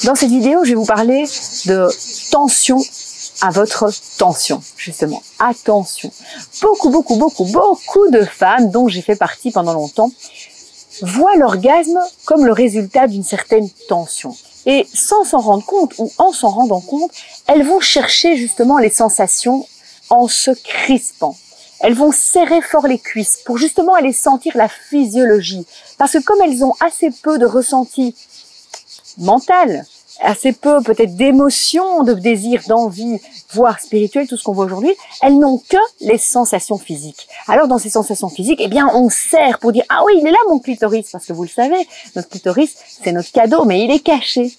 Dans cette vidéo, je vais vous parler de tension à votre tension, justement. Attention. Beaucoup de femmes, dont j'ai fait partie pendant longtemps, voient l'orgasme comme le résultat d'une certaine tension. Et sans s'en rendre compte, ou en s'en rendant compte, elles vont chercher justement les sensations en se crispant. Elles vont serrer fort les cuisses pour justement aller sentir la physiologie. Parce que comme elles ont assez peu de ressenti mental, assez peu peut-être d'émotions, de désir, d'envie, voire spirituel, tout ce qu'on voit aujourd'hui, elles n'ont que les sensations physiques. Alors dans ces sensations physiques, eh bien on serre pour dire « Ah oui, il est là mon clitoris !» Parce que vous le savez, notre clitoris, c'est notre cadeau, mais il est caché.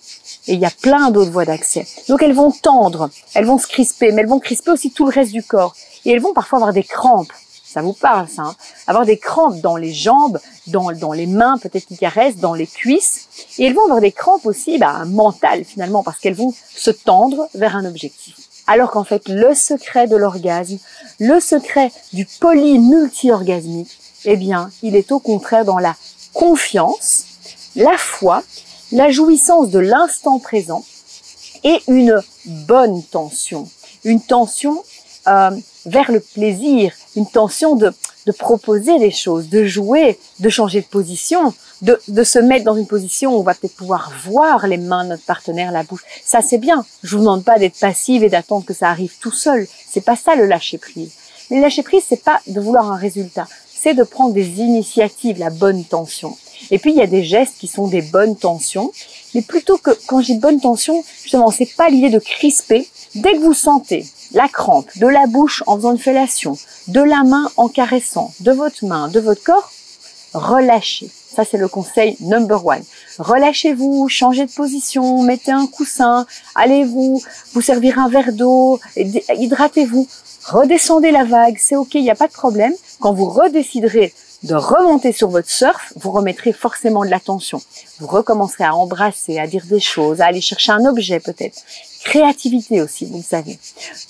Et il y a plein d'autres voies d'accès. Donc elles vont tendre, elles vont se crisper, mais elles vont crisper aussi tout le reste du corps. Et elles vont parfois avoir des crampes. Ça vous parle, ça, hein? Avoir des crampes dans les jambes, dans les mains, peut-être qui caressent, dans les cuisses. Et elles vont avoir des crampes aussi mentales, finalement, parce qu'elles vont se tendre vers un objectif. Alors qu'en fait, le secret de l'orgasme, le secret du multi-orgasmique, eh bien, il est au contraire dans la confiance, la foi, la jouissance de l'instant présent et une bonne tension. Une tension vers le plaisir, une tension de proposer des choses, de jouer, de changer de position, de se mettre dans une position où on va peut-être pouvoir voir les mains de notre partenaire, la bouche. Ça, c'est bien. Je vous demande pas d'être passive et d'attendre que ça arrive tout seul. C'est pas ça le lâcher prise. Mais le lâcher prise, c'est pas de vouloir un résultat. C'est de prendre des initiatives, la bonne tension. Et puis, il y a des gestes qui sont des bonnes tensions. Mais plutôt que, quand je dis bonne tension, justement, c'est pas l'idée de crisper. Dès que vous sentez la crampe de la bouche en faisant une fellation, de la main en caressant, de votre main, de votre corps, relâchez. Ça, c'est le conseil number one. Relâchez-vous, changez de position, mettez un coussin, allez vous servir un verre d'eau, hydratez-vous, redescendez la vague, c'est ok, il n'y a pas de problème. Quand vous redéciderez de remonter sur votre surf, vous remettrez forcément de l'attention. Vous recommencerez à embrasser, à dire des choses, à aller chercher un objet peut-être. Créativité aussi, vous le savez.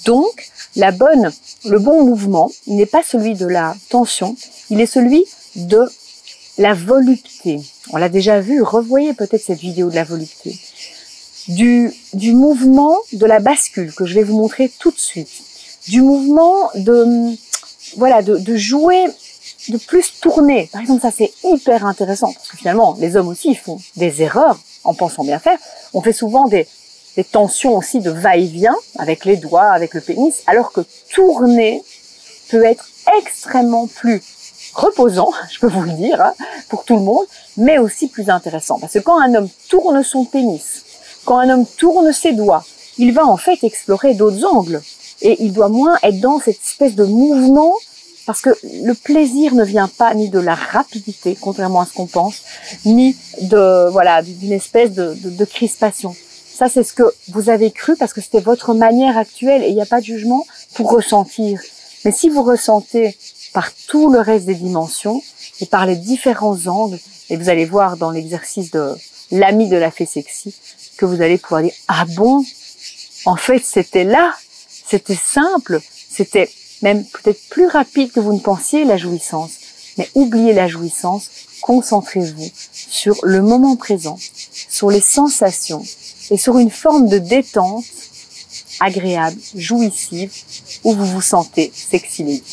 Donc, le bon mouvement, il n'est pas celui de la tension, il est celui de la volupté. On l'a déjà vu, revoyez peut-être cette vidéo de la volupté. Du mouvement de la bascule que je vais vous montrer tout de suite. Du mouvement de jouer, de plus tourner. Par exemple, ça c'est hyper intéressant parce que finalement, les hommes aussi font des erreurs en pensant bien faire. On fait souvent des tensions aussi de va-et-vient avec les doigts, avec le pénis, alors que tourner peut être extrêmement plus reposant, je peux vous le dire, hein, pour tout le monde, mais aussi plus intéressant. Parce que quand un homme tourne son pénis, quand un homme tourne ses doigts, il va en fait explorer d'autres angles. Et il doit moins être dans cette espèce de mouvement, parce que le plaisir ne vient pas ni de la rapidité, contrairement à ce qu'on pense, ni d'une espèce de crispation. Ça, c'est ce que vous avez cru parce que c'était votre manière actuelle et il n'y a pas de jugement pour ressentir. Mais si vous ressentez par tout le reste des dimensions et par les différents angles, et vous allez voir dans l'exercice de l'ami de la fée sexy, que vous allez pouvoir dire « Ah bon, en fait, c'était là, c'était simple, c'était même peut-être plus rapide que vous ne pensiez la jouissance. » Mais oubliez la jouissance, concentrez-vous sur le moment présent, sur les sensations et sur une forme de détente agréable, jouissive, où vous vous sentez sexy lady.